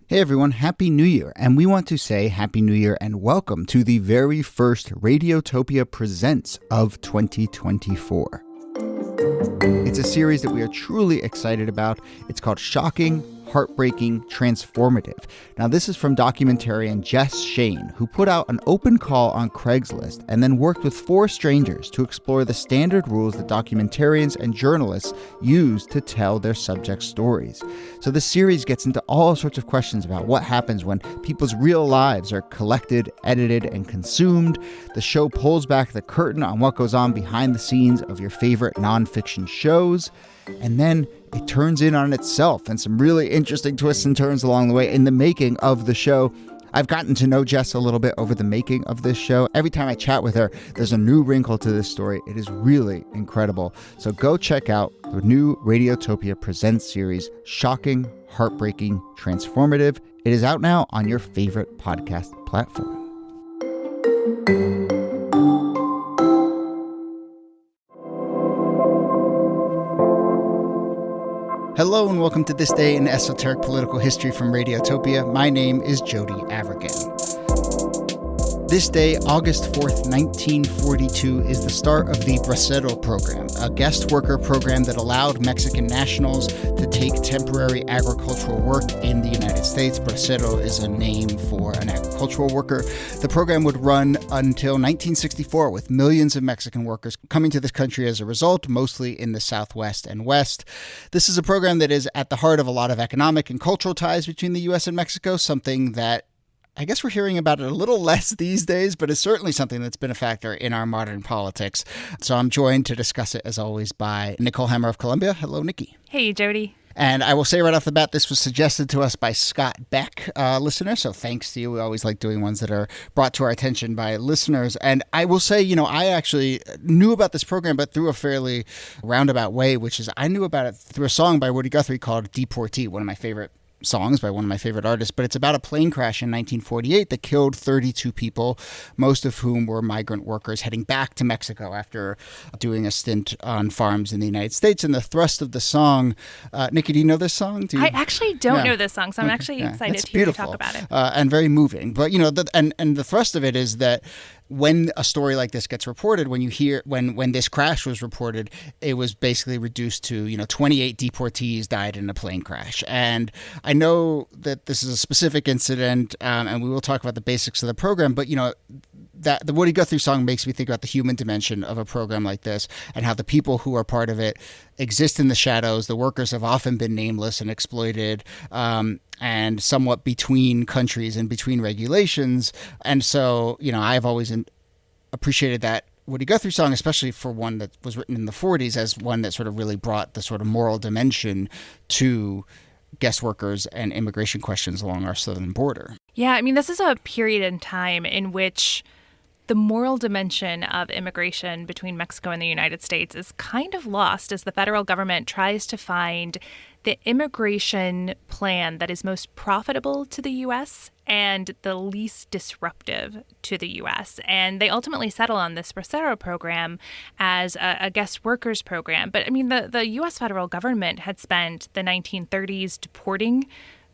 Hey everyone, Happy New Year, and we want to say Happy New Year and welcome to the very first Radiotopia Presents of 2024. It's a series that we are truly excited about. It's called Shocking, Heartbreaking, Transformative. Now, this is from documentarian Jess Shane, who put out an open call on Craigslist and then worked with 4 strangers to explore the standard rules that documentarians and journalists use to tell their subject stories. So this series gets into all sorts of questions about what happens when people's real lives are collected, edited, and consumed. The show pulls back the curtain on what goes on behind the scenes of your favorite nonfiction shows. And then it turns in on itself and some really interesting twists and turns along the way in the making of the show. I've gotten to know Jess a little bit over the making of this show. Every time I chat with her, there's a new wrinkle to this story. It is really incredible. So go check out the new Radiotopia Presents series, Shocking, Heartbreaking, Transformative. It is out now on your favorite podcast platform. Hello and welcome to This Day in Esoteric Political History from Radiotopia. My name is Jody Avergan. This day, August 4th, 1942, is the start of the Braceros program, a guest worker program that allowed Mexican nationals to take temporary agricultural work in the United States. Bracero is a name for an agricultural worker. The program would run until 1964, with millions of Mexican workers coming to this country as a result, mostly in the Southwest and West. This is a program that is at the heart of a lot of economic and cultural ties between the U.S. and Mexico, something that I guess we're hearing about it a little less these days, but it's certainly something that's been a factor in our modern politics. So I'm joined to discuss it, as always, by Nicole Hammer of Columbia. Hello, Nikki. Hey, Jody. And I will say right off the bat, this was suggested to us by Scott Beck, listener. So thanks to you. We always like doing ones that are brought to our attention by listeners. And I will say, I actually knew about this program, but through a fairly roundabout way, which is I knew about it through a song by Woody Guthrie called Deportee, one of my favorite songs by one of my favorite artists, but it's about a plane crash in 1948 that killed 32 people, most of whom were migrant workers heading back to Mexico after doing a stint on farms in the United States. And the thrust of the song, Nikki, do you know this song? I actually don't know this song, so I'm actually excited to hear you talk about it. And very moving. But, and the thrust of it is that when a story like this gets reported, when you hear when this crash was reported, it was basically reduced to 28 deportees died in a plane crash. And I know that this is a specific incident, and we will talk about the basics of the program. But that the Woody Guthrie song makes me think about the human dimension of a program like this and how the people who are part of it exist in the shadows. The workers have often been nameless and exploited, and somewhat between countries and between regulations. And so, I've always appreciated that Woody Guthrie song, especially for one that was written in the 40s, as one that sort of really brought the sort of moral dimension to guest workers and immigration questions along our southern border. Yeah, this is a period in time in which the moral dimension of immigration between Mexico and the United States is kind of lost as the federal government tries to find the immigration plan that is most profitable to the U.S. and the least disruptive to the U.S. And they ultimately settle on this Bracero program as a guest workers program. But the U.S. federal government had spent the 1930s deporting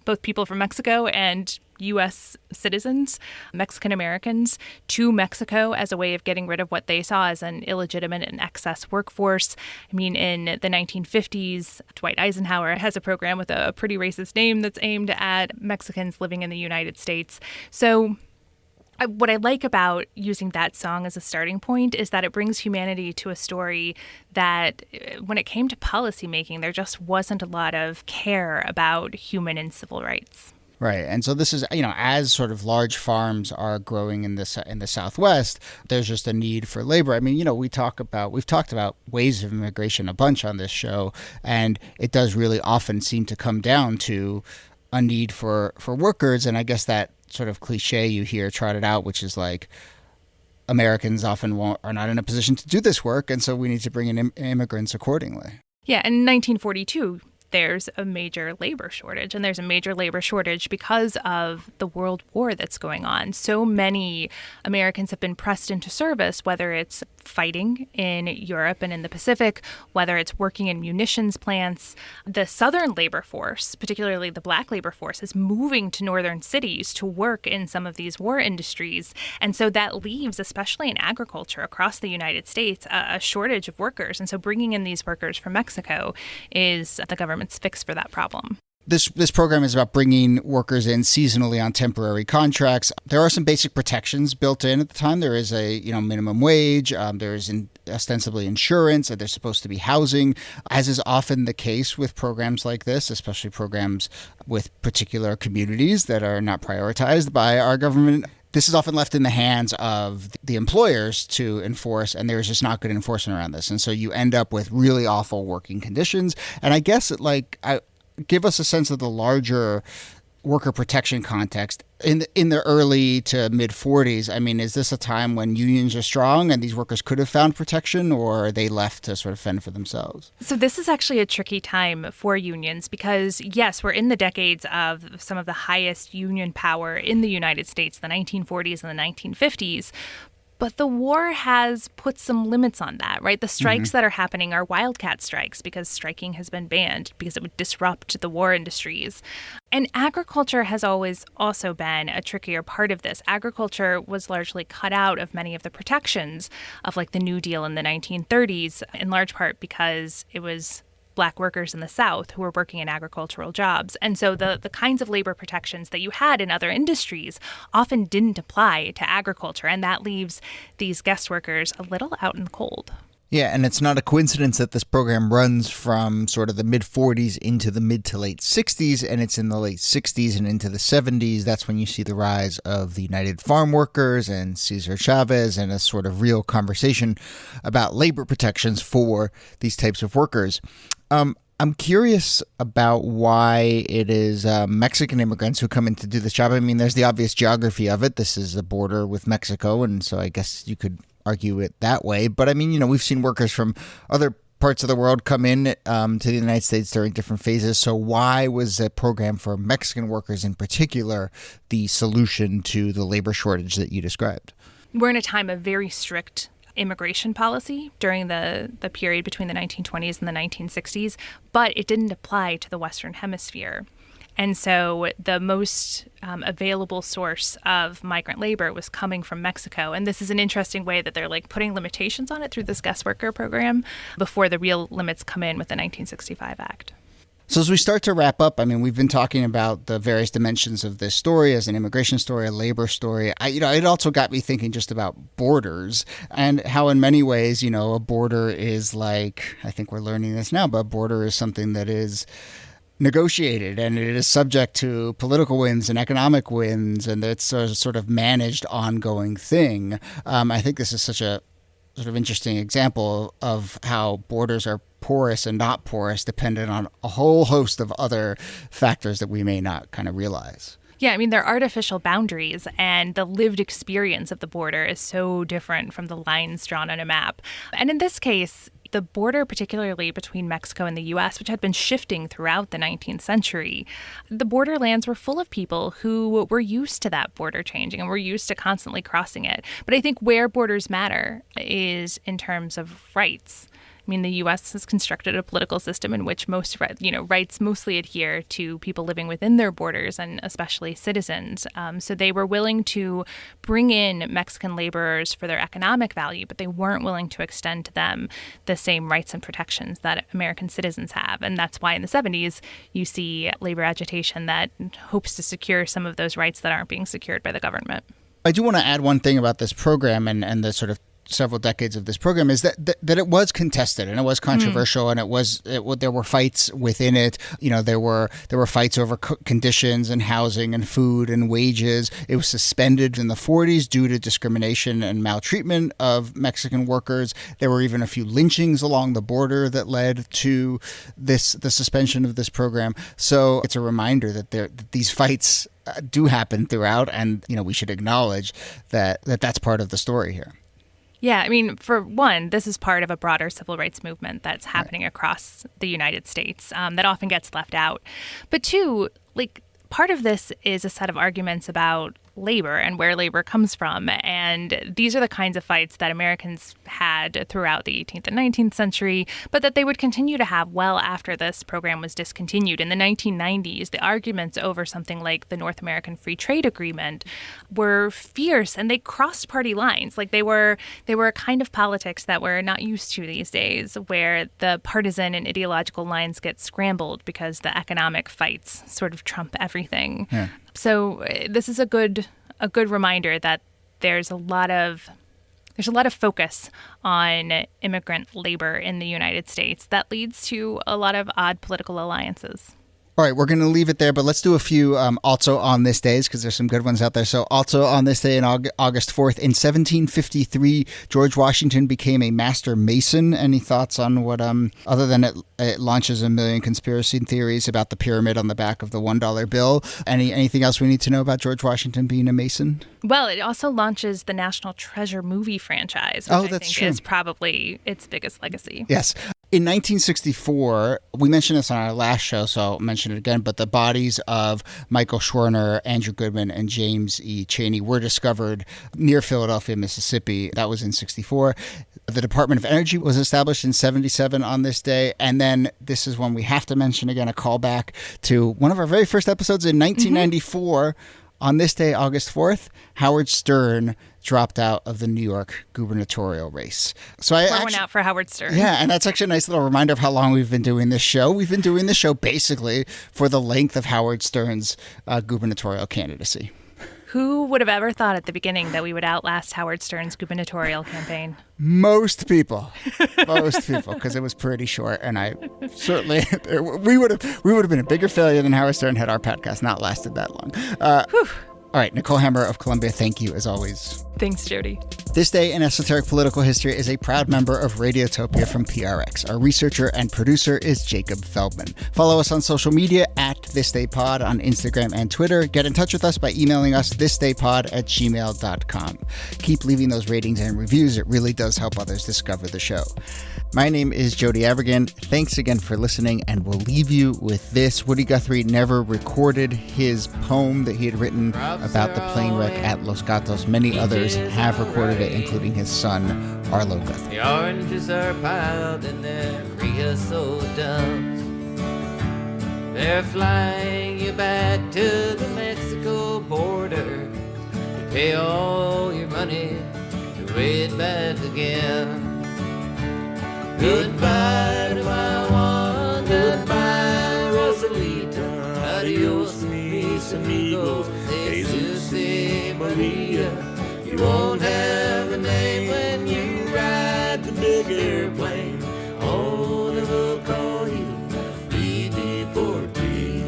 both people from Mexico and U.S. citizens, Mexican Americans, to Mexico as a way of getting rid of what they saw as an illegitimate and excess workforce. In the 1950s, Dwight Eisenhower has a program with a pretty racist name that's aimed at Mexicans living in the United States. So what I like about using that song as a starting point is that it brings humanity to a story that when it came to policymaking, there just wasn't a lot of care about human and civil rights. Right. And so this is, as sort of large farms are growing in the Southwest, there's just a need for labor. We've talked about waves of immigration a bunch on this show, and it does really often seem to come down to a need for workers. And I guess that sort of cliche you hear trotted out, which is like Americans often are not in a position to do this work, and so we need to bring in immigrants accordingly. Yeah, in 1942, there's a major labor shortage. And there's a major labor shortage because of the world war that's going on. So many Americans have been pressed into service, whether it's fighting in Europe and in the Pacific, whether it's working in munitions plants. The southern labor force, particularly the black labor force, is moving to northern cities to work in some of these war industries. And so that leaves, especially in agriculture across the United States, a shortage of workers. And so bringing in these workers from Mexico is the government's fix for that problem. This program is about bringing workers in seasonally on temporary contracts. There are some basic protections built in at the time. There is a minimum wage. There is ostensibly insurance. And there's supposed to be housing, as is often the case with programs like this, especially programs with particular communities that are not prioritized by our government. This is often left in the hands of the employers to enforce, and there's just not good enforcement around this. And so you end up with really awful working conditions. And I guess give us a sense of the larger worker protection context in the early to mid 40s. I mean, is this a time when unions are strong and these workers could have found protection, or are they left to sort of fend for themselves? So this is actually a tricky time for unions because, yes, we're in the decades of some of the highest union power in the United States, the 1940s and the 1950s. But the war has put some limits on that, right? The strikes that are happening are wildcat strikes because striking has been banned because it would disrupt the war industries. And agriculture has always also been a trickier part of this. Agriculture was largely cut out of many of the protections of like the New Deal in the 1930s, in large part because it was Black workers in the South who were working in agricultural jobs. And so the kinds of labor protections that you had in other industries often didn't apply to agriculture. And that leaves these guest workers a little out in the cold. Yeah, and it's not a coincidence that this program runs from sort of the mid-40s into the mid to late 60s, and it's in the late 60s and into the 70s. That's when you see the rise of the United Farm Workers and Cesar Chavez and a sort of real conversation about labor protections for these types of workers. I'm curious about why it is Mexican immigrants who come in to do this job. I mean, there's the obvious geography of it. This is a border with Mexico, and so I guess you could argue it that way. But I mean, we've seen workers from other parts of the world come in to the United States during different phases. So why was a program for Mexican workers in particular the solution to the labor shortage that you described? We're in a time of very strict immigration policy during the period between the 1920s and the 1960s, but it didn't apply to the Western Hemisphere. And so the most available source of migrant labor was coming from Mexico. And this is an interesting way that they're like putting limitations on it through this guest worker program before the real limits come in with the 1965 Act. So as we start to wrap up, I mean, we've been talking about the various dimensions of this story as an immigration story, a labor story. It also got me thinking just about borders and how in many ways, a border is like, I think we're learning this now, but a border is something that is negotiated and it is subject to political wins and economic wins, and it's a sort of managed ongoing thing. I think this is such a sort of interesting example of how borders are porous and not porous dependent on a whole host of other factors that we may not kind of realize. Yeah, I mean, they're artificial boundaries, and the lived experience of the border is so different from the lines drawn on a map. And in this case, the border, particularly between Mexico and the U.S., which had been shifting throughout the 19th century, the borderlands were full of people who were used to that border changing and were used to constantly crossing it. But I think where borders matter is in terms of rights. I mean, the U.S. has constructed a political system in which most rights mostly adhere to people living within their borders, and especially citizens. So they were willing to bring in Mexican laborers for their economic value, but they weren't willing to extend to them the same rights and protections that American citizens have. And that's why in the 70s, you see labor agitation that hopes to secure some of those rights that aren't being secured by the government. I do want to add one thing about this program and the sort of several decades of this program is that it was contested and it was controversial and there were fights within it. There were fights over conditions and housing and food and wages. It was suspended in the 40s due to discrimination and maltreatment of Mexican workers. There were even a few lynchings along the border that led to the suspension of this program. So it's a reminder that these fights do happen throughout, and we should acknowledge that that's part of the story here. Yeah, I mean, for one, this is part of a broader civil rights movement that's happening across the United States that often gets left out. But two, like, part of this is a set of arguments about labor and where labor comes from. And these are the kinds of fights that Americans had throughout the 18th and 19th century, but that they would continue to have well after this program was discontinued. In the 1990s, the arguments over something like the North American Free Trade Agreement were fierce, and they crossed party lines. Like they were a kind of politics that we're not used to these days, where the partisan and ideological lines get scrambled because the economic fights sort of trump everything. Yeah. So this is a good reminder that there's a lot of focus on immigrant labor in the United States that leads to a lot of odd political alliances. All right, we're going to leave it there, but let's do a few also on this days, because there's some good ones out there. So also on this day, in August 4th, in 1753, George Washington became a master mason. Any thoughts on what, other than it launches a million conspiracy theories about the pyramid on the back of the $1 bill? Anything else we need to know about George Washington being a mason? Well, it also launches the National Treasure movie franchise, which I think is probably its biggest legacy. Yes. In 1964, we mentioned this on our last show, so I'll mention it again, but the bodies of Michael Schwerner, Andrew Goodman, and James E. Chaney were discovered near Philadelphia, Mississippi. That was in 64. The Department of Energy was established in 77 on this day. And then this is one we have to mention again, a callback to one of our very first episodes in 1994. On this day, August 4th, Howard Stern dropped out of the New York gubernatorial race. So Pour one out for Howard Stern. Yeah, and that's actually a nice little reminder of how long we've been doing this show. We've been doing this show basically for the length of Howard Stern's gubernatorial candidacy. Who would have ever thought at the beginning that we would outlast Howard Stern's gubernatorial campaign? Most people, because it was pretty short, and I certainly we would have been a bigger failure than Howard Stern had our podcast not lasted that long. All right, Nicole Hammer of Columbia, thank you as always. Thanks, Jody. This Day in Esoteric Political History is a proud member of Radiotopia from PRX. Our researcher and producer is Jacob Feldman. Follow us on social media at ThisDayPod on Instagram and Twitter. Get in touch with us by emailing us thisdaypod@gmail.com. Keep leaving those ratings and reviews. It really does help others discover the show. My name is Jody Avirgan. Thanks again for listening, and we'll leave you with this. Woody Guthrie never recorded his poem that he had written about the plane wreck at Los Gatos. Many others have recorded it, including his son, Arlo Guthrie. The oranges are piled in their creosote dumps. They're flying you back to the Mexico border. You pay all your money to wait back again. Goodbye to my one, goodbye Rosalita. Adios, mis amigos, Jesus Maria. You won't have a name when you ride the big airplane. Oh, they will call you the deportee.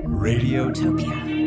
Radiotopia.